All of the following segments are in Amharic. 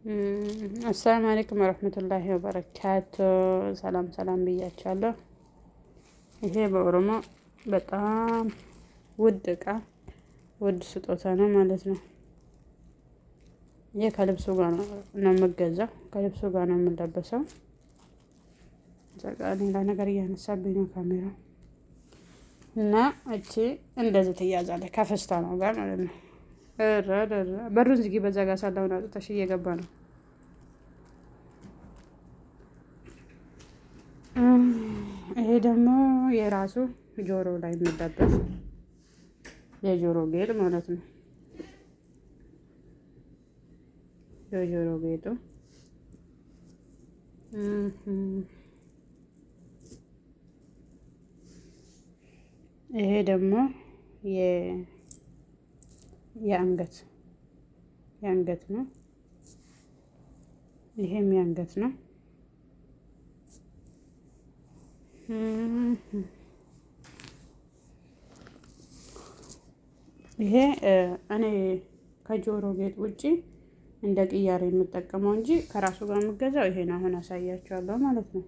አሰላሙ አለይኩም ወረህመቱላሂ ወበረካቱ። ሰላም ሰላም ብያቸዋለሁ። ይሄ በኦሮሞ በጣም ውድ እቃ ውድ ስጦታ ነው ማለት ነው። ይሄ ከልብሱ ጋር ነው የምገዛው፣ ከልብሱ ጋር ነው የምለበሰው። ሌላ ነገር እያነሳብኝ ነው ካሜራው እና እቺ እንደዚህ ትያዛለች ከፍስታ ነው ጋር ማለት ነው። በሩን ዝጊ። በዛ ጋር ሳለውን አውጥተሽ እየገባ ነው። ይሄ ደግሞ የራሱ ጆሮ ላይ የሚለበስ የጆሮ ጌጥ ማለት ነው። የጆሮ ጌጡ ይሄ ደግሞ የአንገት ነው። ይሄም የአንገት ነው። ይሄ እኔ ከጆሮ ጌጥ ውጪ እንደ ቅያሬ የምጠቀመው እንጂ ከራሱ ጋር የምገዛው ይሄን አሁን አሳያችኋለሁ ማለት ነው።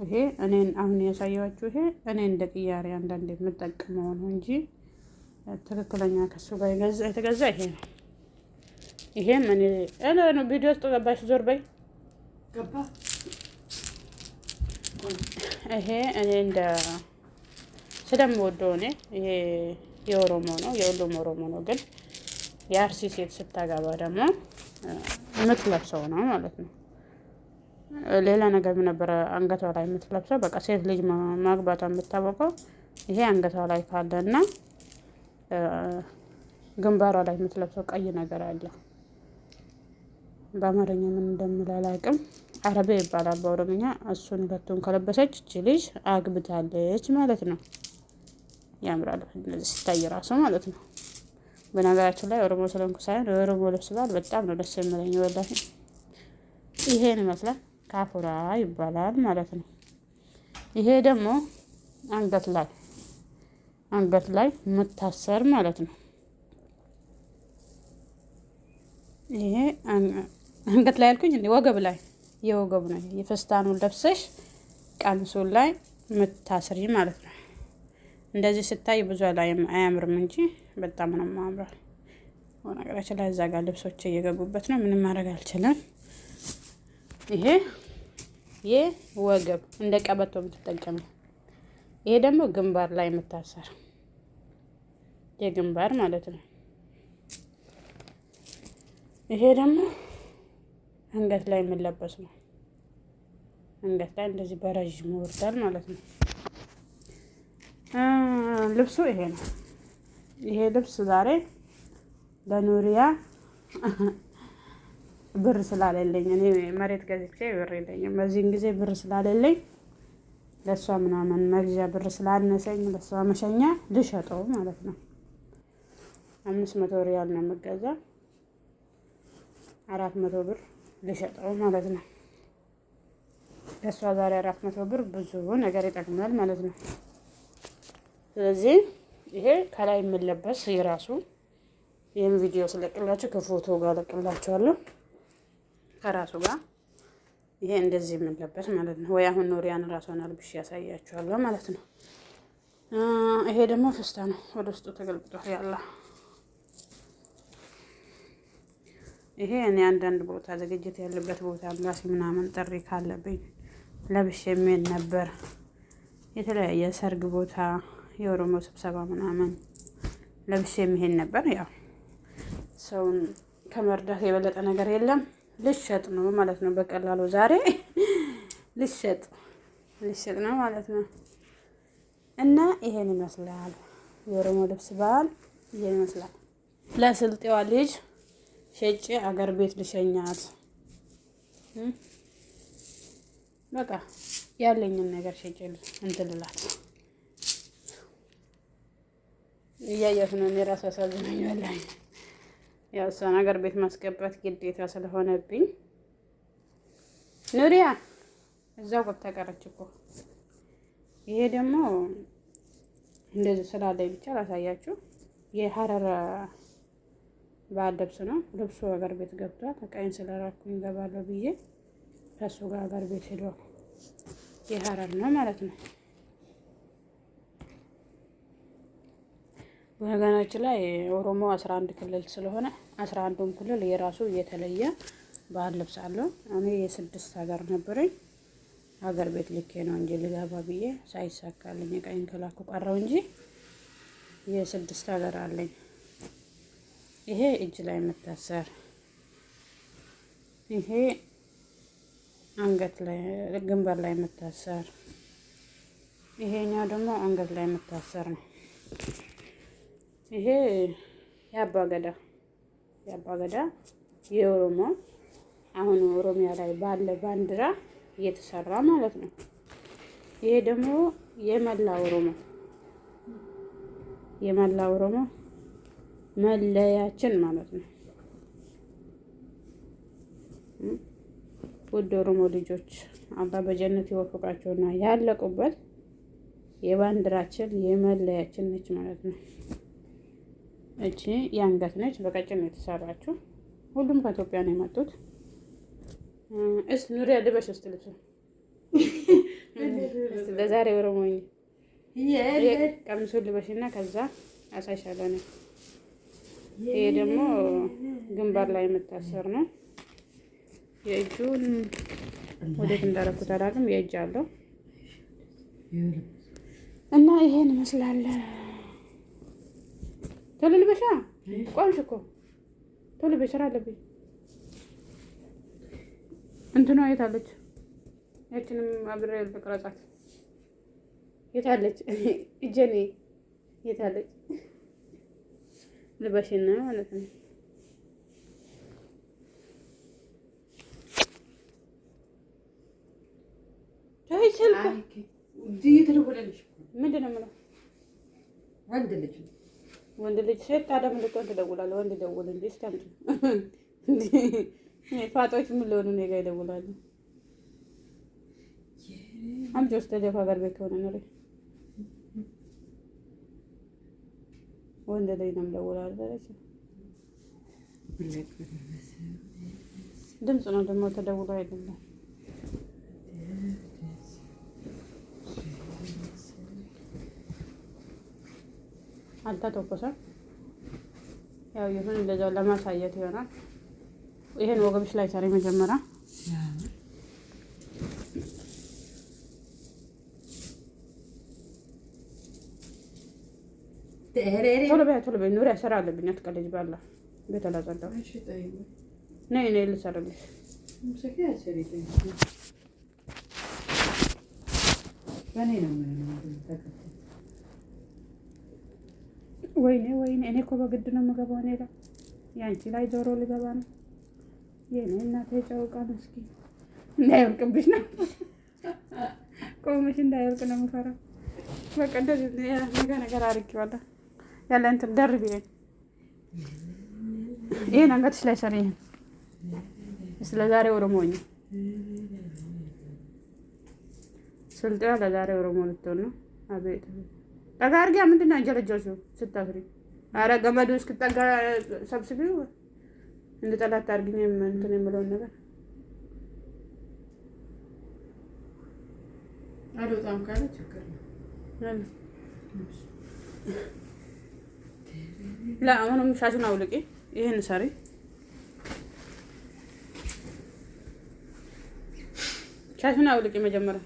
ይሄ እኔን አሁን ያሳየኋችሁ ይሄ እኔ እንደ ቅያሬ አንዳንዴ የምጠቀመው ነው እንጂ ትክክለኛ ከሱ ጋር የተገዛ ይሄ ነው። ይሄም እኔ ነው ቪዲዮ ውስጥ ገባሽ ዞር በይ ገባ። ይሄ እኔ እንደ ስለምወደው እኔ ይሄ የኦሮሞ ነው፣ የሁሉም ኦሮሞ ነው። ግን የአርሲ ሴት ስታገባ ደግሞ የምትለብሰው ነው ማለት ነው። ሌላ ነገር ምን ነበረ አንገቷ ላይ የምትለብሰው? በቃ ሴት ልጅ ማግባቷ የምታወቀው ይሄ አንገቷ ላይ ካለና ግንባሯ ላይ የምትለብሰው ቀይ ነገር አለ። በአማርኛ ምን እንደምል አላውቅም። አረቤ ይባላል በኦሮምኛ። እሱን ሁለቱን ከለበሰች እቺ ልጅ አግብታለች ማለት ነው። ያምራል እንደዚህ ሲታይ ራሱ ማለት ነው። በነገራችን ላይ ኦሮሞ ስለሆንኩ ሳይሆን የኦሮሞ ልብስ ባል በጣም ነው ደስ የሚለኝ ወላሂ። ይሄን ይመስላል። ካፉራ ይባላል ማለት ነው። ይሄ ደግሞ አንገት ላይ መታሰር ማለት ነው። ይሄ አንገት ላይ ያልኩኝ እንዴ ወገብ ላይ የወገብ ነው። የፈስታኑን ለብሰሽ ቀሚሱን ላይ ምታስሪ ማለት ነው። እንደዚህ ስታይ ብዙ ላይ አያምርም እንጂ በጣም ነው የማምረው። ነገራችን ላይ እዛ ጋር ልብሶች እየገቡበት ነው። ምንም ማድረግ አልችልም። ይሄ የወገብ እንደ ቀበቶ የምትጠቀመው። ይሄ ደግሞ ግንባር ላይ የምታሰር የግንባር ማለት ነው። ይሄ ደግሞ አንገት ላይ የምለበስ ነው። አንገት ላይ እንደዚህ በረዥም ይወርዳል ማለት ነው። ልብሱ ይሄ ነው። ይሄ ልብስ ዛሬ ለኑሪያ ብር ስላለልኝ እኔ መሬት ገዝቼ ብር የለኝም። በዚህን ጊዜ ብር ስላለልኝ ለእሷ ምናምን መግዣ ብር ስላነሰኝ ለእሷ መሸኛ ልሸጠው ማለት ነው። 500 ሪያል ነው የምገዛ። 400 ብር ልሸጠው ማለት ነው። ለእሷ ዛሬ 400 ብር ብዙ ነገር ይጠቅማል ማለት ነው። ስለዚህ ይሄ ከላይ የምለበስ የራሱ ይህን ቪዲዮ ስለቅላችሁ ከፎቶ ጋር ለቅላችኋለሁ ከራሱ ጋር ይሄ እንደዚህ የምለበስ ማለት ነው። ወይ አሁን ኑሪያን ራሷን አልብሽ ያሳያችኋለሁ ማለት ነው። ይሄ ደግሞ ፍስታ ነው። ወደ ውስጡ ተገልብጧል ያላ ይሄ እኔ አንዳንድ ቦታ ዝግጅት ያለበት ቦታ አምባሲ ምናምን ጥሪ ካለብኝ ለብሽ የሚል ነበር። የተለያየ ሰርግ ቦታ የኦሮሞ ስብሰባ ምናምን ለብሽ የሚሄድ ነበር። ያው ሰውን ከመርዳት የበለጠ ነገር የለም። ልሸጥ ነው ማለት ነው። በቀላሉ ዛሬ ልሸጥ ነው ማለት ነው። እና ይሄን ይመስላል የኦሮሞ ልብስ በዓል ይሄን ይመስላል። ለስልጤዋ ልጅ ሸጬ አገር ቤት ልሸኛት በቃ ያለኝን ነገር ሸጬ እንትልላት እያየሁ ነው። እኔ ራሱ አሳዝነኝ ወላሂ። ያው እሷን አገር ቤት ማስገባት ግዴታ ስለሆነብኝ ኑሪያ እዛው ገብታ ቀረች እኮ። ይሄ ደግሞ እንደዚህ ስላለኝ ብቻ ላሳያችሁ። የሀረር ባህል ልብስ ነው። ልብሱ ሀገር ቤት ገብቷል። እቃዬን ስለራኩኝ እገባለሁ ብዬ ከሱ ጋር ሀገር ቤት ሄዷል። የሀረር ነው ማለት ነው። በነገራችን ላይ ኦሮሞ 11 ክልል ስለሆነ 11ዱም ክልል የራሱ የተለየ ባህል ልብስ አለው። እኔ የ6 ሀገር ነበረኝ። ሀገር ቤት ልኬ ነው እንጂ ልገባ ብዬ ሳይሳካልኝ እቃዬን ከላኩ ቀረው እንጂ የ6 ሀገር አለኝ። ይሄ እጅ ላይ የምታሰር፣ ይሄ አንገት ላይ ግንባር ላይ የምታሰር፣ ይሄኛው ደግሞ አንገት ላይ የምታሰር ነው። ይሄ የአባገዳ የኦሮሞ አሁን ኦሮሚያ ላይ ባለ ባንዲራ እየተሰራ ማለት ነው። ይሄ ደግሞ የመላ ኦሮሞ መለያችን ማለት ነው። ውድ ኦሮሞ ልጆች አላህ በጀነት ይወፍቃቸውና ያለቁበት የባንዲራችን የመለያችን ነች ማለት ነው። እቺ የአንገት ነች፣ በቀጭን ነው የተሰራችው። ሁሉም ከኢትዮጵያ ነው የመጡት። ኑሪ ያለበሽ ውስጥ ልብሱ ለዛሬ ኦሮሞኝ ቀምሶ ልበሽና ከዛ አሳይሻለሁ ነው። ይሄ ደግሞ ግንባር ላይ የምታሰር ነው። የእጁን ወዴት እንዳደረኩት አላውቅም። የእጅ አለው እና ይሄን ይመስላል። ቶሎ ልበሻ ቆምሽ እኮ ቶሎ ልበሽ፣ ስራ አለብኝ። እንትኗ የት አለች? ያችንም አብሬ ልቅረጻት። የት አለች? እጄኔ የት አለች? ልበሽና ማለት ነው። ምንድን ነው የምለው? ወንድ ልጅ ሴት ታዲያ ምን ልትሆን ትደውላለህ? ወንድ ደውል እንጂ እስኪ አምጪ። ፋጦች ምን ሊሆኑ እኔ ጋር ይደውላሉ? አምጪ ውስጥ ደፋ ሀገር ቤት ከሆነ ነው ወንድ ልጅ ነው የምደውላለሁ። ድምፅ ነው ደግሞ ተደውሎ አይደለም። አልተተኮሰም። ያው ይሁን እንደዛው ለማሳየት ይሆናል። ይሄን ወገብሽ ላይ ሰሪ መጀመሪያ ቶሎ በይ ኑሪያ፣ ስራ አለብኝ። አትቀልጅ ባላ ቤት አላጸዳም። ነይ ልሰራልሽ። ወይኔ እኔ እኮ በግድ ነው የምገባው። እኔ ላይ ያንቺ ላይ ዞሮ ልገባ ነው። የኔ እናቴ ጨውቃ መስኪ እንዳይወርቅብሽ ነው። ቆመሽ እንዳይወርቅ ነው የምፈራው። በቃ እንደዚህ ነገር አድርጌዋለሁ። ያለ እንትን ደርብ ይሄን አንገትሽ ላይ ሰሪ። ስለ ዛሬ ኦሮሞኝ ስልጤዋ ለዛሬ ኦሮሞ ልትሆን ነው። አቤት ጠጋ አድርጊያ። ምንድን ነው አንጀለጃችሁ ስታስሪ? ኧረ ገመዱ እስክጠጋ ሰብስቢው። እንደ ጠላት አድርጊኝ እንትን የምለውን ነገር አልወጣም ካለ ችግር ነው። አሁንም ሻሹን አውልቂ። ይሄን ሰሪ። ሻሹን አውልቂ መጀመሪያ።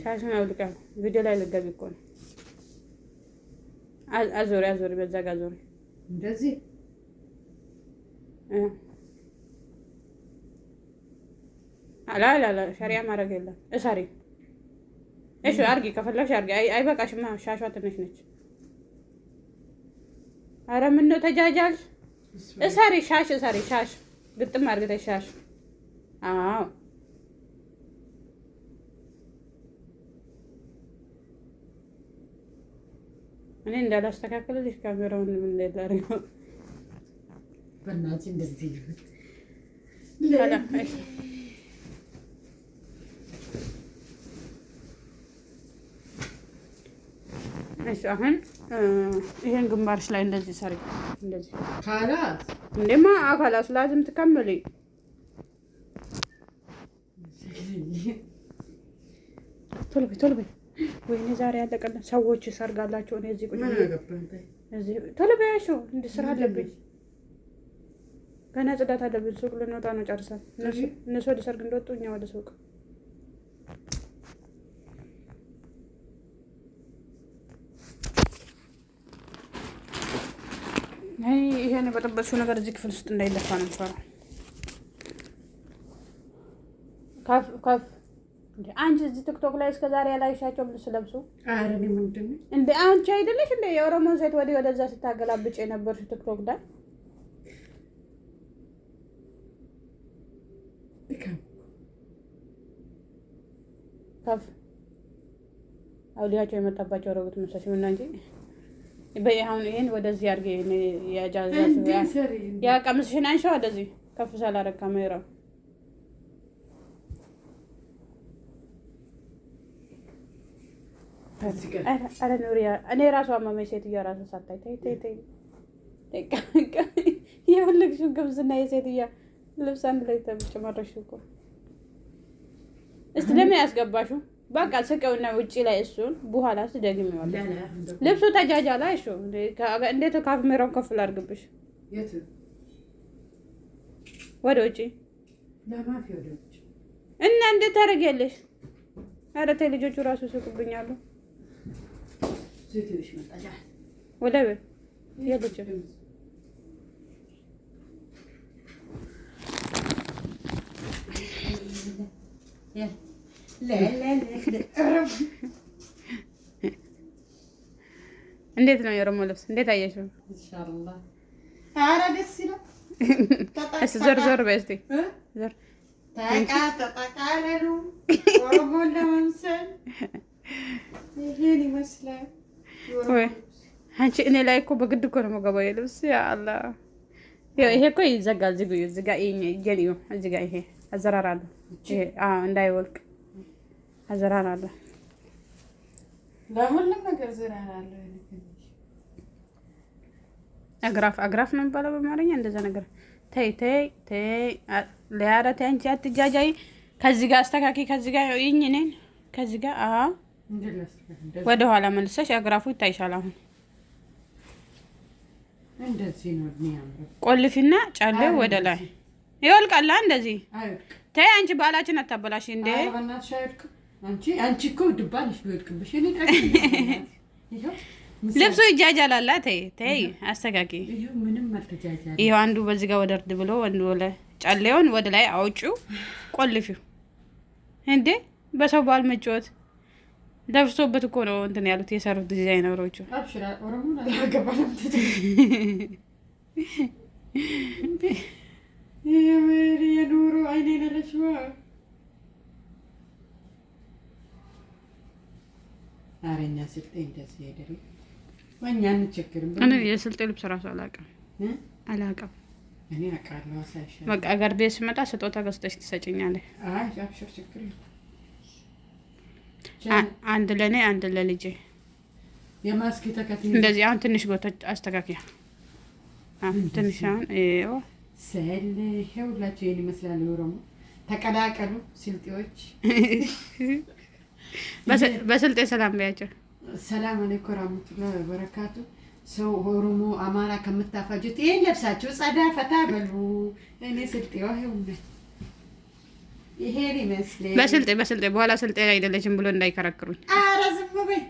ሻሹን አውልቂ። ቪዲዮ ላይ ልትገቢ እኮ ነው። አዞሪ፣ በዛ ጋር አዞሪ። እንደዚህ አላ ሸሪያ ማድረግ የለም። እሰሪ። እሺ አርጊ፣ ከፈለግሽ አርጊ። አይበቃሽማ፣ ሻሿ ትንሽ ነች። አረ ምን ነው ተጃጃልሽ? እሰሪ፣ ሻሽ ግጥም አርግተሽ ሻሽ። አዎ እኔ እንዳላስተካክልልሽ ካሜራውን ምን እንዳደርገው በእናትሽ እንደዚህ እሺ አሁን ይሄን ግንባርሽ ላይ እንደዚህ ሰርግ እንደዚህ خلاص እንደማ خلاص لازم تكملي ቶሎ በይ ወይኔ ዛሬ ያለቀልን ሰዎች ሰርጋላቸው ነው እዚህ ቁጭ እዚህ ቶሎ በያሹ እንደ ስራ አለብኝ ገና ጽዳት አለብኝ ሱቅ ልንወጣ ነው ጨርሰን እነሱ ወደ ሰርግ እንደወጡ እኛ ወደ ሱቅ ይሄን በጠበጥሽው ነገር እዚህ ክፍል ውስጥ እንዳይለፋ ነው የምፈራው። ካፍ እንዴ አንቺ እዚህ ቲክቶክ ላይ እስከ ዛሬ ያላይሻቸው ልብስ ለብሱ አረኔ ምንድነው እንዴ አንቺ አይደለሽ እንዴ የኦሮሞ ሴት ወደዛ ስታገላብጭ የነበርሽ ቲክቶክ ላይ ካፍ አውዲያቸው የመጣባቸው ረጉት መሳሽ ምን እንጂ በያሁን ይሄን ወደዚህ አድርጌ ያጃዛት ያ ቀምስሽን አንሺው ወደዚህ ከፍ ሳላረግ ካሜራው አረ ኑሪያ እኔ ራሱ አማመኝ ሴትዮዋ ራሱ ሳታይ ተይ የፈለግሽው ግብዝና የሴትዮዋ ልብስ አንድ ላይ ተጨማረሽ እኮ እስቲ ለምን ያስገባሽው? በቃ ስቀውና ውጪ ላይ እሱን በኋላ ትደግሚዋለሽ። ልብሱ ተጃጃላ እሺ እንዴት ካሜራውን ከፍ ላድርግብሽ? የት ወደ ውጪ ለማፊ ወደ ውጪ እና እንዴት ታደርጊያለሽ? ኧረ ተይ ልጆቹ ራሱ ይስቁብኛሉ። ሴትዮሽ መጣ ወደ ቤት የልጅ እንዴት ነው የኦሮሞ ልብስ? እንዴት አየሽው? ኢንሻአላህ ኧረ ደስ ይላል። እሺ ዞር በይ እስኪ ዞር ተቃለሉ ኦሮሞን ለመምሰል ይሄን ይመስላል። ወይ አንቺ እኔ ላይ እኮ በግድ እኮ ነው የምገባው የልብስ ያ አላህ ይሄ እኮ ይዘጋል። እዚህ ጋር ይሄ እዚህ ጋር ይሄ አዘራር አለ። ይሄ እንዳይወልቅ አዘራር አለ። ለሁሉም ነገር ዘራር አለ። አግራፍ ነው የሚባለው በአማርኛ እንደዛ ነገር። ተይ ለያረት አንቺ አትጃጃይ። ከዚህ ጋር አስተካኪ። ከዚህ ጋር ይኝ ነኝ ከዚህ ጋር ወደ ኋላ መልሰሽ አግራፉ ይታይሻል። አሁን እንደዚህ ነው የሚያምረው። ቆልፊና ጫለው ወደ ላይ ይወልቃል። እንደዚህ ተይ አንቺ ባላችን አታበላሽ እንዴ! አንቺ እኮ ድባልሽ ቢወልቅብሽ እኔ ልብሱ ይጃጃላል። ተይ አስተካኪ። ምንም አልተጃጃለ። ይሄ አንዱ በዚህ ጋር ወደርድ ብሎ ወንዱ ላይ ጫለውን ወደ ላይ አውጪው ቆልፊው። እንዴ በሰው ባል መጫወት ደፍሶበት እኮ ነው እንትን ያሉት የሰሩት ዲዛይነሮቹ። አብሽራ ኦሮሞን አላገባንም የኑሮ አይኔ ነለሽዋ አረኛ ስልጤ እንደዚህ አይደለም። ወኛ አንቸግርም። እኔ የስልጤ ልብስ ራሱ አላውቅም። እኔ አውቃለሁ። ሳይሻ በቃ አገር ቤት ስመጣ ስጦታ ገዝተሽ ትሰጪኛለሽ። አይ አብሽር ችግር አንድ ለኔ አንድ ለልጄ የማስኪ ተከታይ እንደዚህ አሁን ትንሽ ጎተች አስተካክያ ትንሽ አሁን ሁላችሁ ይሄን ይመስላል። ኦሮሞ ተቀላቀሉ ስልጤዎች። በስልጤ ሰላም በያቸው። ሰላም አለይኩም ወራህመቱላሂ ወበረካቱ። ሰው ኦሮሞ አማራ ከምታፋጁት ይሄን ለብሳችሁ ጸዳ ፈታ በሉ። እኔ ስልጤዋ ሆነ ይሄን ይመስላል። በስልጤ በኋላ ስልጤ አይደለችም ብሎ እንዳይከራከሩኝ። ኧረ ዝም በይ።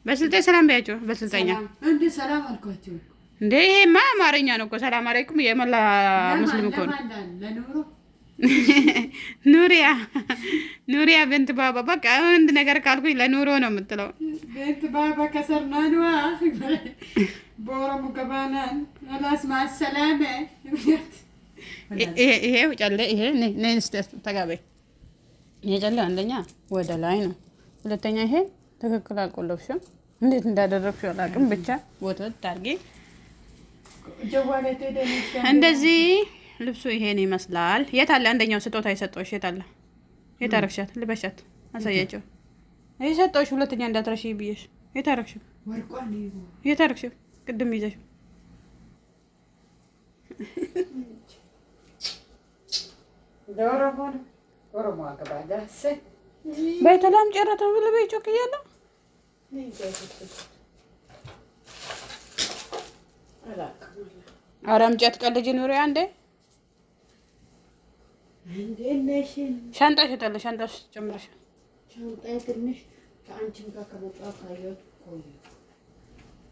በስልጤ ሰላም በያቸው። በስልጤኛ እንዴ ሰላም አልኳችሁ እንዴ ይሄማ አማርኛ ነው እኮ። ሰላም አለይኩም የመላ ሙስሊም እኮ ነው። ኑሪያ ብንት ባባ በቃ አንድ ነገር ካልኩኝ ለኑሮ ነው የምትለው። ብንት ባባ ከሰርናንዋ በኦሮሞ ገባናን አላስማ ሰላም ይሄው ጨለ ይሄ ነንስተ ተጋበይ። ይሄ ጨለ አንደኛ ወደ ላይ ነው፣ ሁለተኛ ይሄ ትክክል አልቆለፍሽም። እንዴት እንዳደረግሽው አላውቅም። ብቻ ወተት ታርጊ እንደዚህ ልብሱ ይሄን ይመስላል። የት አለ አንደኛው ስጦታ የሰጠሁሽ? የት አለ? የት አደረግሻት? ልበሻት፣ አሳያቸው። ይሄ ሰጠሁሽ፣ ሁለተኛ እንዳትረሺ ብዬሽ። የት አደረግሽው? ወርቋን የት አደረግሽው? ቅድም ይዘሽው ኦሮሞ አገባዳሰ በተላም ጨረተ ብለ በጮክ እያለ ኧረ አምጪ አትቀልጂ ኑሪ አንዴ። ሻንጣሽ የት አለ? ሻንጣሽ ጨምረሽ ሻንጣዬ ትንሽ ከአንቺም ጋር ከመጣሁ ካየሁት ቆየ።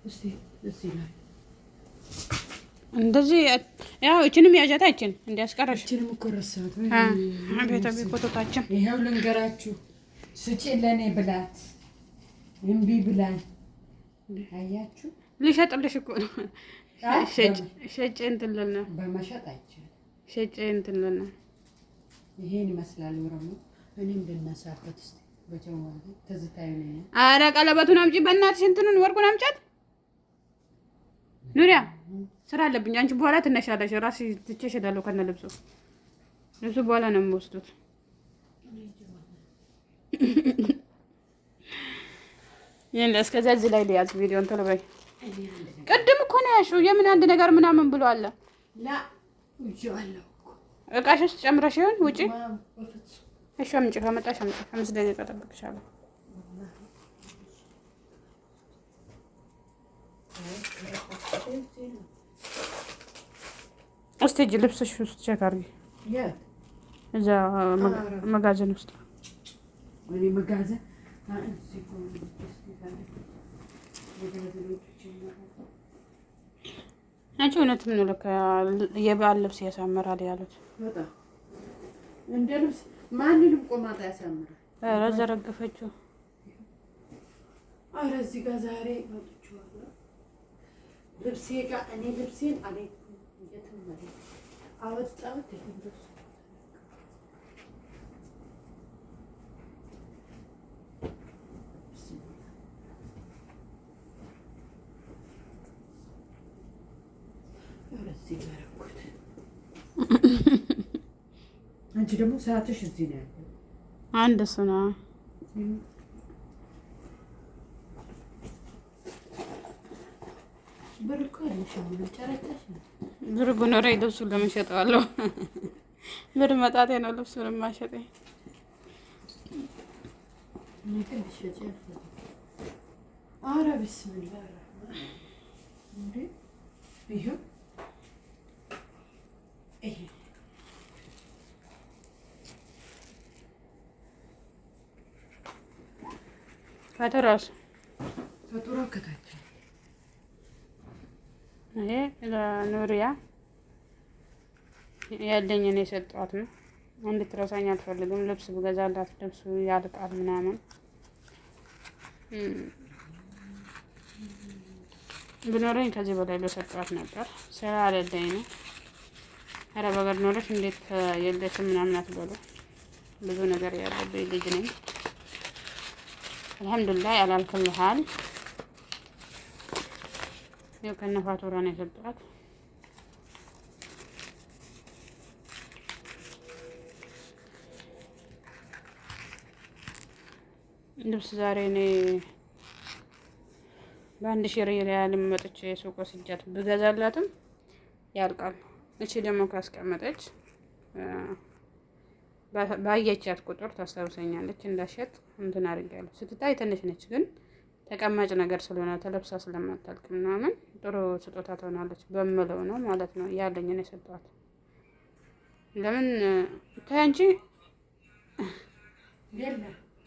እስቲ እዚህ ላይ እንደዚህ ያው እችንም ያዣታ እችን እንዲያስቀረሽ እችንም እኮ ረሳሁት። ቤተ ቤኮቶታችን ይኸው ልንገራችሁ፣ ስጪ ለእኔ ብላት እምቢ ብላኝ። አያችሁ ልሸጥልሽ እኮ ነው። ሸጬ እንትን ልል ነው። በመሸጥ አይቻልም። ሸጬ እንትን ልል ነው። ይሄን ይመስላል ኦሮሞ። እኔም ልነሳበት እስኪ በጀዋሌ ትዝታዬ ነው። ኧረ ቀለበቱን አምጪ በእናትሽ፣ እንትኑን ወርቁን አምጫት። ኑሪያ ስራ አለብኝ። አንቺ በኋላ ትነሻለሽ። ራስሽ ትቼሽ እሄዳለሁ ከነ ልብሱ። ልብሱ በኋላ ነው የምወስዱት። ይሄን እስከዛ እዚህ ላይ ሊያዝ ቪዲዮን ቶሎ በይ። ቅድም እኮ ነው ያልሽው የምን አንድ ነገር ምናምን ብሎ አለ። ላ እጄዋለሁ እቃሽ ውስጥ ጨምረሽ ይሆን ውጪ? እሺ አምጪ፣ ከመጣሽ አምጪ። 5 ደቂቃ እጠብቅሻለሁ። እስቲ እጅ ልብስሽ ውስጥ ቼክ አድርጊ። እዛ መጋዘን ውስጥ መጋዘን አንቺ እውነትም ነው ለካ የበዓል ልብስ ያሳምራል ያሉት። እንደ ልብስ ማንንም ቆማጣ ያሳምራል። ኧረ ዘረገፈችው። ኧረ እዚህ ጋር ዛሬ መጥቼዋለሁ። ልብሴ ጋር እኔ ልብሴን አወጣሁት። አንቺ ደግሞ ሰዓትሽ እዚህ ነው ያለው። አንድ እሱ ነው። ብር እኮ ያለሽም ጨረታሽ ነው። ብር ብኖረኝ ልብሱን ለምን እሸጠዋለሁ? ብር መጣቴ ነው ልብሱን የማሸጠኝ። ኧረ ቢስሚላ እንዴ! ይኸው ይሄ ከተራሱ ፈጡራ ከታች ይሄ ለኑሪያ ያለኝን የሰጠኋት ነው። እንድትረሳኝ አልፈልግም። ልብስ ብገዛላት ልብሱ ያልቃል ምናምን ብኖረኝ ከዚህ በላይ በሰጠኋት ነበር። ስራ አለለኝ ነው። ኧረ በገር ኖረሽ እንዴት የለሽም ምናምን አትበሉ። ብዙ ነገር ያለብኝ ልጅ ነኝ። አልሐምዱሊላህ ያላልክልሃል። ይኸው ከነ ፋቱራ ነው የሰጠኋት። ልብስ ዛሬ እኔ በ1000 ሪያል መጥቼ ሱቅ ወስጃት ብገዛላትም ያልቃል። እቺ ደግሞ ካስቀመጠች ባየቻት ቁጥር ታስታውሰኛለች። እንዳሸጥ እንትን አድርጋለሁ። ስትታይ ትንሽ ነች፣ ግን ተቀማጭ ነገር ስለሆነ ተለብሳ ስለማታልቅ ምናምን ጥሩ ስጦታ ትሆናለች በምለው ነው ማለት ነው ያለኝን የሰጠኋት። ለምን ታይ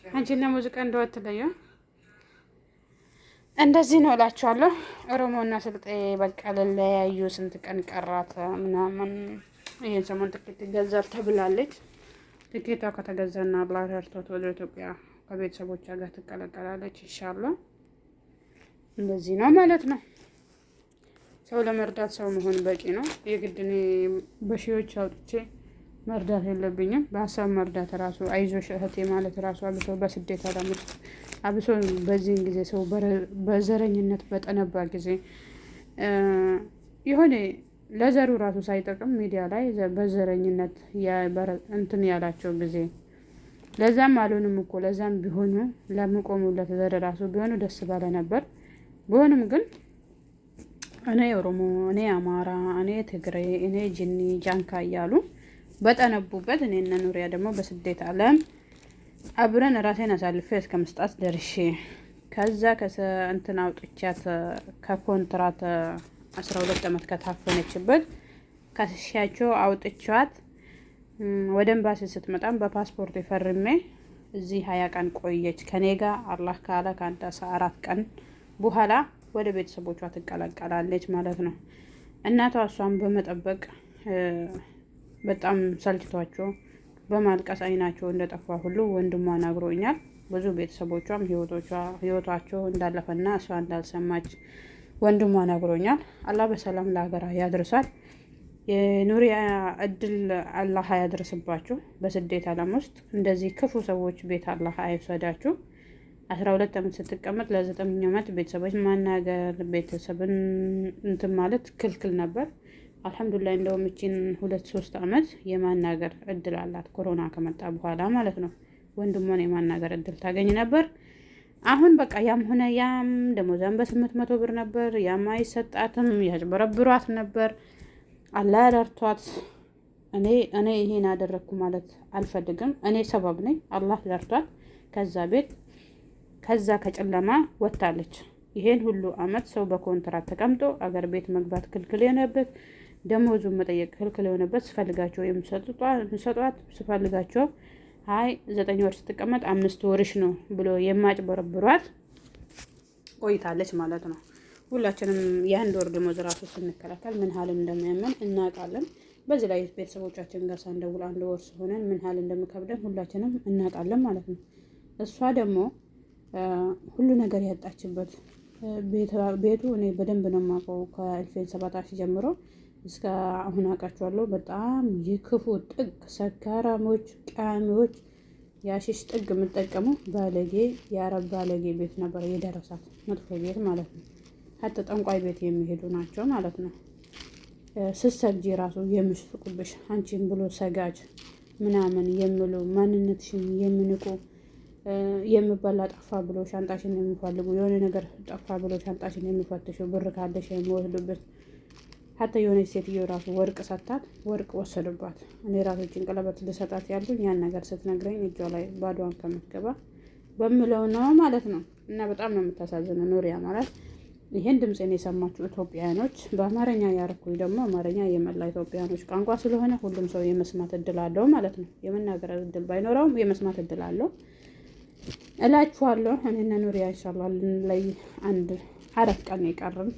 አንቺና ሙዚቃ እንደወትለዩ እንደዚህ ነው እላችኋለሁ። ኦሮሞና ስልጤ በቃ ለለያዩ ስንት ቀን ቀራት ምናምን። ይሄን ሰሞን ትኬት ይገዛል ተብላለች። ትኬቷ ከተገዛና አላህ ረድቶት ወደ ኢትዮጵያ ከቤተሰቦቿ ጋር ትቀላቀላለች ኢንሻአላህ። እንደዚህ ነው ማለት ነው። ሰው ለመርዳት ሰው መሆን በቂ ነው። የግድ እኔ በሺዎች አውጥቼ መርዳት የለብኝም። በሀሳብ መርዳት ራሱ አይዞሽ እህቴ ማለት ራሱ አብሶ በስደት ዓለም ውስጥ አብሶ በዚህን ጊዜ ሰው በዘረኝነት በጠነባ ጊዜ የሆነ ለዘሩ ራሱ ሳይጠቅም ሚዲያ ላይ በዘረኝነት እንትን ያላቸው ጊዜ ለዛም አልሆንም እኮ ለዛም ቢሆኑ ለምቆሙለት ዘር ራሱ ቢሆኑ ደስ ባለ ነበር። ቢሆንም ግን እኔ ኦሮሞ፣ እኔ አማራ፣ እኔ ትግሬ፣ እኔ ጅኒ ጃንካ እያሉ በጠነቡበት እኔና ኑሪያ ደግሞ በስደት ዓለም አብረን ራሴን አሳልፌ እስከ መስጣት ደርሼ ከዛ እንትን አውጥቻት ከኮንትራት 12 ዓመት ከታፈነችበት ከሻቸው አውጥቻት ወደ ኤምባሲ ስትመጣም በፓስፖርት ፈርሜ እዚህ 20 ቀን ቆየች ከኔ ጋር። አላህ ካለ ከአንድ 4 ቀን በኋላ ወደ ቤተሰቦቿ ትቀላቀላለች ማለት ነው። እናቷ እሷን በመጠበቅ በጣም ሰልችቷቸው በማልቀስ አይናቸው እንደጠፋ ሁሉ ወንድሟ ነግሮኛል። ብዙ ቤተሰቦቿም ህይወቷቸው እንዳለፈና እሷ እንዳልሰማች ወንድሟ ነግሮኛል። አላህ በሰላም ለሀገራ ያድርሳል። የኑሪያ እድል አላህ ያድርስባችሁ። በስደት ዓለም ውስጥ እንደዚህ ክፉ ሰዎች ቤት አላህ አይወሰዳችሁ። 12 ዓመት ስትቀመጥ ለ9 ዓመት ቤተሰቦች ማናገር ቤተሰብን እንትን ማለት ክልክል ነበር። አልሐምዱሊላህ እንደውም እቺን 2-3 ዓመት የማናገር እድል አላት ኮሮና ከመጣ በኋላ ማለት ነው። ወንድሟን የማናገር እድል ታገኝ ነበር። አሁን በቃ ያም ሆነ ያም ደሞዟን በ800 ብር ነበር። ያም አይሰጣትም፣ ያጭበረብሯት ነበር። አላህ ረድቷት እኔ ይሄን አደረግኩ ማለት አልፈልግም። እኔ ሰበብ ነኝ። አላህ ረድቷት ከዛ ከጨለማ ወጥታለች። ይሄን ሁሉ አመት ሰው በኮንትራት ተቀምጦ አገር ቤት መግባት ክልክል የሆነበት ደሞዙን መጠየቅ ክልክል የሆነበት ስፈልጋቸው የሚሰጧት ስፈልጋቸው 9 ወር ስትቀመጥ 5 ወርሽ ነው ብሎ የማጭበረብሯት ቆይታለች ማለት ነው። ሁላችንም የአንድ ወር ደሞዝ ራሱ ስንከላከል ምን ሀል እንደሚያመን እናውቃለን። በዚህ ላይ ቤተሰቦቻችን ጋር ሳንደውል 1 ወር ሲሆነን ምን ሀል እንደሚከብደን ሁላችንም እናውቃለን ማለት ነው። እሷ ደግሞ ሁሉ ነገር ያጣችበት ቤቱ እኔ በደንብ ነው የማውቀው። ከእልፌን 7 ጀምሮ እስከ አሁን አውቃቸዋለሁ። በጣም የክፉ ጥግ ሰካራሞች፣ ቃሚዎች፣ የአሽሽ ጥግ የምጠቀሙ ባለጌ የአረብ ባለጌ ቤት ነበር የደረሳት መጥፎ ቤት ማለት ነው። ሀተ ጠንቋይ ቤት የሚሄዱ ናቸው ማለት ነው። ስትሰግጂ ራሱ የሚስቁብሽ አንቺን ብሎ ሰጋጅ ምናምን የሚሉ ማንነትሽን የሚንቁ የሚበላ ጠፋ ብሎ ሻንጣሽን የሚፈልጉ የሆነ ነገር ጠፋ ብሎ ሻንጣሽን የሚፈትሹ ብር ካለሽ የሚወስዱበት ሀታ የሆነች ሴትዮ ራሱ ወርቅ ሰታት ወርቅ ወሰዱባት። እኔ ራሶችን ቀለበት ልሰጣት ያሉኝ ያን ነገር ስትነግረኝ እጇ ላይ ባዷን ከምትገባ በምለው ነው ማለት ነው። እና በጣም ነው የምታሳዝነው ኑሪያ ማለት። ይሄን ድምፄን የሰማችሁ ኢትዮጵያውያኖች በአማርኛ ያረኩኝ ደግሞ አማርኛ የመላ ኢትዮጵያውያኖች ቋንቋ ስለሆነ ሁሉም ሰው የመስማት እድል አለው ማለት ነው። የመናገር እድል ባይኖረውም የመስማት እድል አለው እላችኋለሁ። እኔና ኑሪያ ኢንሻአላህ ላይ 4 ቀን የቀረን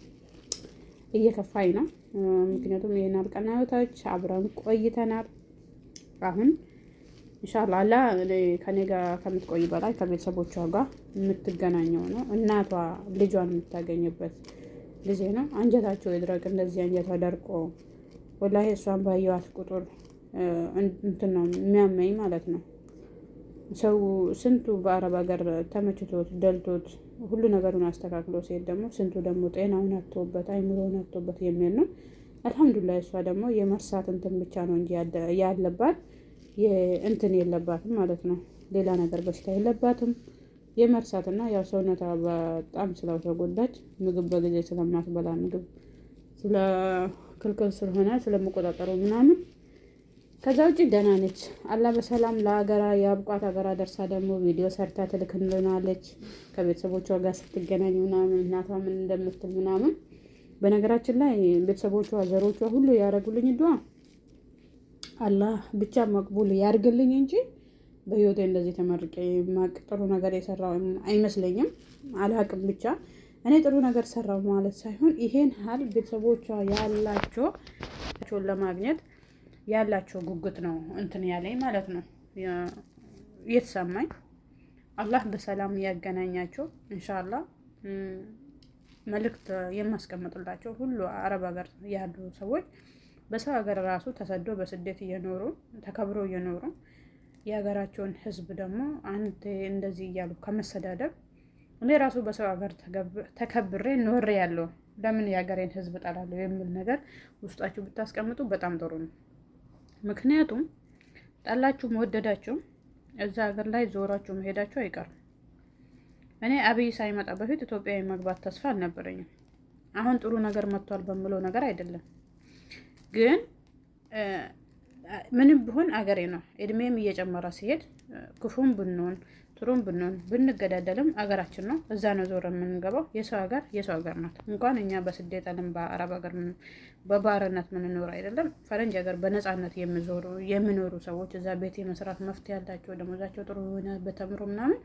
እየከፋኝ ነው። ምክንያቱም ይሄን አልቀናዮታች አብረን ቆይተናል። አሁን ኢንሻአላህ አላ ከኔ ጋር ከምትቆይ በላይ ከቤተሰቦቿ ጋር የምትገናኘው ነው። እናቷ ልጇን የምታገኝበት ጊዜ ነው። አንጀታቸው ይድረቅ። እንደዚህ አንጀቷ ደርቆ ወላሂ እሷን ባየዋት ቁጥር እንትን ነው የሚያመኝ ማለት ነው። ሰው ስንቱ በአረብ ሀገር ተመችቶት ደልቶት ሁሉ ነገሩን አስተካክሎ ሲሄድ ደግሞ ስንቱ ደግሞ ጤናውን አጥቶበት አይምሮውን አጥቶበት የሚል ነው። አልሐምዱሊላህ እሷ ደግሞ የመርሳት እንትን ብቻ ነው እንጂ ያለባት እንትን የለባትም ማለት ነው። ሌላ ነገር በሽታ የለባትም። የመርሳትና ያው ሰውነቷ በጣም ስለተጎዳች ምግብ በጊዜ ስለማትበላ ምግብ ስለ ክልክል ስለሆነ ስለመቆጣጠሩ ምናምን ከዛ ውጭ ደህና ነች። አላህ በሰላም ለሀገራ ያብቋት። ሀገራ ደርሳ ደግሞ ቪዲዮ ሰርታ ትልክልናለች ከቤተሰቦቿ ጋር ስትገናኝ ምናምን እናቷ ምን እንደምትል ምናምን። በነገራችን ላይ ቤተሰቦቿ ዘሮቿ ሁሉ ያደረጉልኝ ዱዓ አላህ ብቻ መቅቡል ያርግልኝ እንጂ በህይወቴ እንደዚህ ተመርቄ ማቅ ጥሩ ነገር የሰራው አይመስለኝም። አላቅም ብቻ እኔ ጥሩ ነገር ሰራው ማለት ሳይሆን ይሄን ሀል ቤተሰቦቿ ያላቸውን ለማግኘት ያላቸው ጉጉት ነው እንትን ያለኝ ማለት ነው የተሰማኝ። አላህ በሰላም ያገናኛቸው ኢንሻአላህ። መልእክት የማስቀምጥላቸው ሁሉ አረብ ሀገር ያሉ ሰዎች በሰው ሀገር ራሱ ተሰዶ በስደት እየኖሩ ተከብሮ እየኖሩ የሀገራቸውን ህዝብ ደግሞ አንተ እንደዚህ እያሉ ከመሰዳደብ እኔ ራሱ በሰው ሀገር ተከብሬ ኖሬ ያለው ለምን የሀገሬን ህዝብ ጠላለሁ የሚል ነገር ውስጣችሁ ብታስቀምጡ በጣም ጥሩ ነው። ምክንያቱም ጠላችሁ ወደዳችሁ እዛ ሀገር ላይ ዞራችሁ መሄዳችሁ አይቀርም። እኔ አብይ ሳይመጣ በፊት ኢትዮጵያ የመግባት ተስፋ አልነበረኝም። አሁን ጥሩ ነገር መጥቷል በምለው ነገር አይደለም፣ ግን ምንም ቢሆን አገሬ ነው። እድሜም እየጨመረ ሲሄድ ክፉም ብንሆን ጥሩም ብንሆን ብንገዳደልም አገራችን ነው። እዛ ነው ዞር የምንገባው። የሰው ሀገር ናት። እንኳን እኛ በስደት ዓለም በአረብ ሀገር በባርነት ምንኖር አይደለም፣ ፈረንጅ ሀገር በነፃነት የሚኖሩ ሰዎች እዛ ቤት የመስራት መፍትሄ ያላቸው ደሞዛቸው ጥሩ የሆነ በተምሮ ምናምን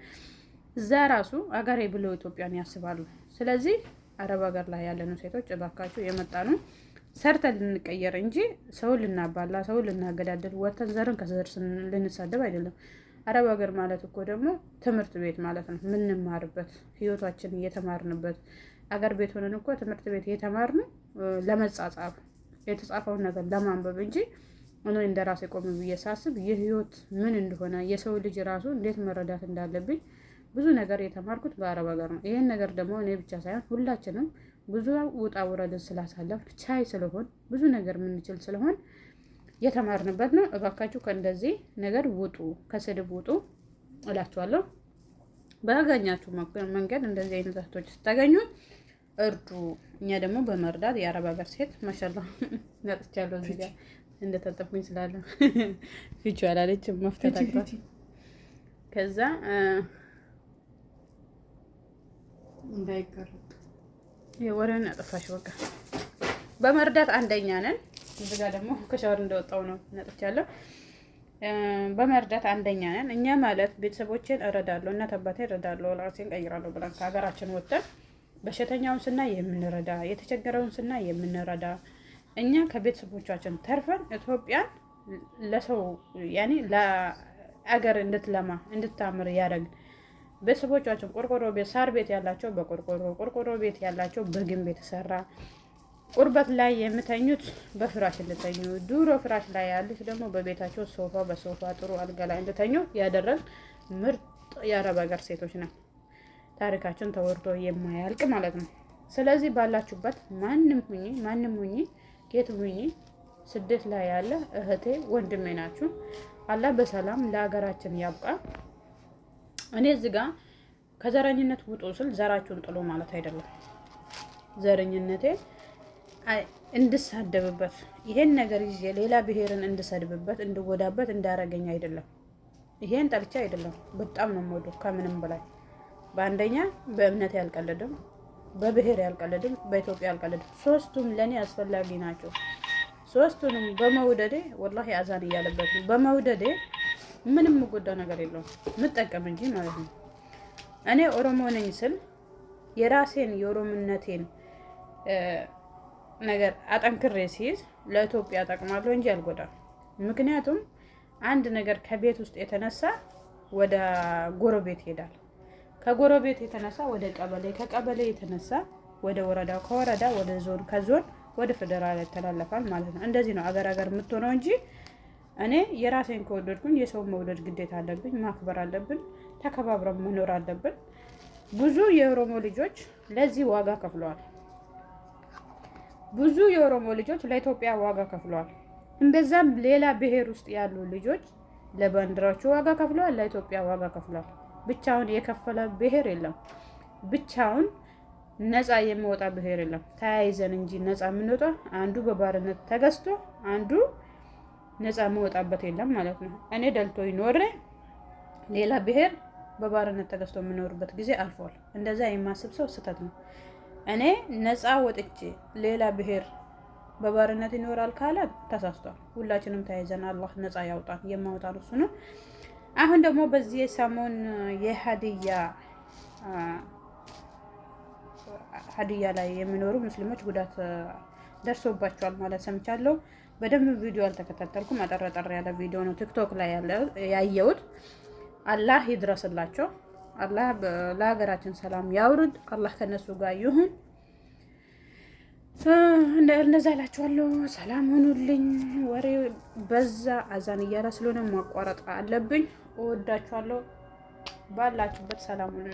እዛ ራሱ አገሬ ብለው ኢትዮጵያን ያስባሉ። ስለዚህ አረብ ሀገር ላይ ያለነው ሴቶች እባካችሁ የመጣ ነው ሰርተን ልንቀየር እንጂ ሰው ልናባላ፣ ሰው ልናገዳደል፣ ወተን ዘርን ከዘር ልንሳደብ አይደለም። አረብ ሀገር ማለት እኮ ደግሞ ትምህርት ቤት ማለት ነው። የምንማርበት ህይወታችን እየተማርንበት አገር ቤት ሆነን እኮ ትምህርት ቤት እየተማርን ለመጻጻፍ የተጻፈውን ነገር ለማንበብ እንጂ እኔ እንደራሴ ቆም ብዬ ሳስብ የህይወት ምን እንደሆነ የሰው ልጅ ራሱ እንዴት መረዳት እንዳለብኝ ብዙ ነገር የተማርኩት በአረብ ሀገር ነው። ይሄን ነገር ደግሞ እኔ ብቻ ሳይሆን ሁላችንም ብዙ ውጣ ውረድን ስላሳለፍ ቻይ ስለሆን ብዙ ነገር የምንችል ስለሆን የተማርንበት ነው። እባካችሁ ከእንደዚህ ነገር ውጡ፣ ከስድብ ውጡ እላችኋለሁ። ባገኛችሁ መንገድ እንደዚህ አይነት እህቶች ስታገኙ እርዱ። እኛ ደግሞ በመርዳት የአረብ ሀገር ሴት ማሻላ ነጥቻለሁ። እዚህ ጋር እንደተጠብኩኝ ስላለ ፊቹ አላለችም መፍታት አግባት ከዛ እንዳይቀር የወሬን አጠፋሽ። በቃ በመርዳት አንደኛ ነን። እዚህ ጋር ደግሞ ከሻወር እንደወጣው ነው ነጥቻለሁ። በመርዳት አንደኛ ነን እኛ ማለት ቤተሰቦቼን እረዳለሁ፣ እናት አባቴን እረዳለሁ፣ ራሴን ቀይራለሁ ብለን ከሀገራችን ወጥተን በሽተኛውን ስናይ የምንረዳ፣ የተቸገረውን ስናይ የምንረዳ እኛ ከቤተሰቦቻችን ተርፈን ኢትዮጵያን ለሰው ያኔ ለአገር እንድትለማ እንድታምር ያደረግን ቤተሰቦቻችን ቆርቆሮ ቤት ሳር ቤት ያላቸው ቆርቆሮ ቤት ያላቸው በግንብ የተሰራ ቁርበት ላይ የምተኙት በፍራሽ እንድተኙ፣ ድሮ ፍራሽ ላይ ያሉት ደግሞ በቤታቸው በሶፋ ጥሩ አልጋ ላይ እንድተኙ ያደረግ ምርጥ የአረብ ሀገር ሴቶች ነን። ታሪካችን ተወርቶ የማያልቅ ማለት ነው። ስለዚህ ባላችሁበት ማንም ሁኚ ጌት ሁኚ ስደት ላይ ያለ እህቴ ወንድሜ ናችሁ። አላህ በሰላም ለሀገራችን ያብቃ። እኔ እዚህ ጋር ከዘረኝነት ውጡ ስል ዘራችሁን ጥሎ ማለት አይደለም። ዘረኝነቴ እንድሳደብበት ይሄን ነገር ይዤ ሌላ ብሔርን እንድሰድብበት እንድወዳበት እንዳረገኝ አይደለም። ይሄን ጠልቻ አይደለም። በጣም ነው የምወደው ከምንም በላይ በአንደኛ በእምነት ያልቀለድም፣ በብሔር ያልቀለድም፣ በኢትዮጵያ ያልቀለድም። ሶስቱም ለኔ አስፈላጊ ናቸው። ሶስቱንም በመውደዴ ወላሂ አዛን እያለበት ነው። በመውደዴ ምንም የምጎዳው ነገር የለውም ምጠቀም እንጂ ማለት ነው። እኔ ኦሮሞ ነኝ ስል የራሴን የኦሮምነቴን ነገር አጠንክሬ ሲይዝ ለኢትዮጵያ ጠቅማለሁ እንጂ አልጎዳም። ምክንያቱም አንድ ነገር ከቤት ውስጥ የተነሳ ወደ ጎረቤት ይሄዳል። ከጎረቤት የተነሳ ወደ ቀበሌ፣ ከቀበሌ የተነሳ ወደ ወረዳ፣ ከወረዳ ወደ ዞን፣ ከዞን ወደ ፌደራል ይተላለፋል ማለት ነው። እንደዚህ ነው አገር የምትሆነው እንጂ እኔ የራሴን ከወደድኩኝ የሰውን መውደድ ግዴታ አለብኝ፣ ማክበር አለብን፣ ተከባብረን መኖር አለብን። ብዙ የኦሮሞ ልጆች ለዚህ ዋጋ ከፍለዋል። ብዙ የኦሮሞ ልጆች ለኢትዮጵያ ዋጋ ከፍለዋል። እንደዛም ሌላ ብሔር ውስጥ ያሉ ልጆች ለባንዲራዎቹ ዋጋ ከፍለዋል፣ ለኢትዮጵያ ዋጋ ከፍለዋል። ብቻውን የከፈለ ብሔር የለም። ብቻውን ነፃ የሚወጣ ብሔር የለም። ተያይዘን እንጂ ነፃ የምንወጣ አንዱ በባርነት ተገዝቶ አንዱ ነፃ የምወጣበት የለም ማለት ነው። እኔ ደልቶ ይኖር ሌላ ብሔር በባርነት ተገዝቶ የምኖርበት ጊዜ አልፏል። እንደዛ የማስብ ሰው ስህተት ነው። እኔ ነፃ ወጥቼ ሌላ ብሔር በባርነት ይኖራል ካለ ተሳስቷል። ሁላችንም ተያይዘን አላህ ነፃ ያውጣን። የማውጣን እሱ ነው። አሁን ደግሞ በዚህ ሰሞን ሀዲያ ላይ የሚኖሩ ሙስሊሞች ጉዳት ደርሶባቸዋል ማለት ሰምቻለሁ። በደንብ ቪዲዮ አልተከታተልኩም። አጠር ያለ ቪዲዮ ነው ቲክቶክ ላይ ያየሁት። አላህ ይድረስላቸው። አላህ ለሀገራችን ሰላም ያውርድ። አላህ ከነሱ ጋር ይሁን። እንደዛ እላችኋለሁ። ሰላም ሁኑልኝ። ወሬ በዛ አዛን እያለ ስለሆነ ማቋረጥ አለብኝ። እወዳችኋለሁ። ባላችሁበት ሰላም ሁኑ።